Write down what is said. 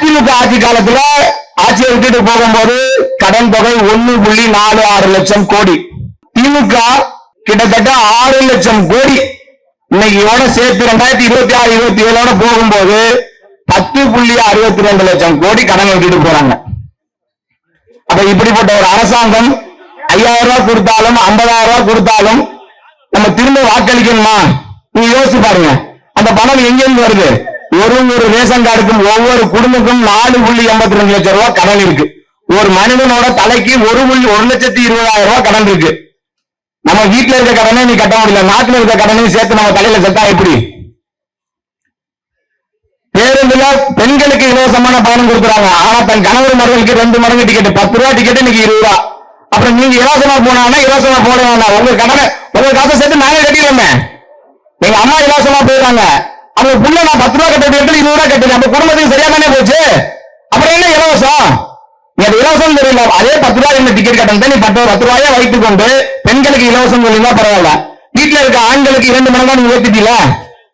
அதிமுக ஆட்சி காலத்துல ஆட்சியை விட்டுட்டு போகும்போது கடன் தொகை 1.46 லட்சம் கோடி. திமுக கிட்டத்தட்ட 6 லட்சம் கோடி. இன்னைக்கு சேர்த்து 2026-27 போகும்போது 10.62 லட்சம் கோடி கடன் விட்டுட்டு போறாங்க. அப்ப இப்படிப்பட்ட ஒரு அரசாங்கம் 5000 ரூபாய் கொடுத்தாலும் 50,000 ரூபாய் கொடுத்தாலும் நம்ம திரும்ப வாக்களிக்கணுமா? நீங்க யோசிச்சு பாருங்க. அந்த பணம் எங்கிருந்து வருது? ஒரு ரேஷன் கார்டுக்கும் ஒவ்வொரு குடும்பக்கும் 4.82 லட்சம் ரூபாய் கடன் இருக்கு. ஒரு மனிதனோட தலைக்கு 1,20,000 ரூபாய் கடன் இருக்கு. நம்ம வீட்டுல இருக்க கடனை நீ கட்ட முடியல, நாட்டுல இருக்க கடனையும் சேர்த்து நம்ம தலையில செத்தா எப்படி? பேருந்துல பெண்களுக்கு இலவசமான பயணம் கொடுக்குறாங்க. ஆனா தன் கணவர் மகளுக்கு 2 மடங்கு டிக்கெட், 10 ரூபாய் டிக்கெட் இன்னைக்கு 20 ரூபாய். அப்புறம் நீங்க இலவசமா போனா இலவசமா போட வேண்டாம், உங்க கடனை உங்க காசை சேர்த்து நானே கட்டிடுவோமே. எங்க அம்மா இலவசமா போயிடுறாங்க, அவங்க புள்ள நான் 10 ரூபாய் கட்ட 20 ரூபாய் கட்டுறேன், நம்ம குடும்பத்துக்கு சரியா தானே போச்சு. அப்புறம் என்ன இலவசம்? இலவசம் தெரியல. அதே 10 ரூபாய் என்ன டிக்கெட் கட்டணும், நீ 10 ரூபாயை வைத்துக் கொண்டு பெண்களுக்கு இலவசம் சொல்லிதான் பரவாயில்ல. வீட்டுல இருக்க ஆண்களுக்கு 2 மடங்கா நீங்க ஏத்திட்டீங்களா?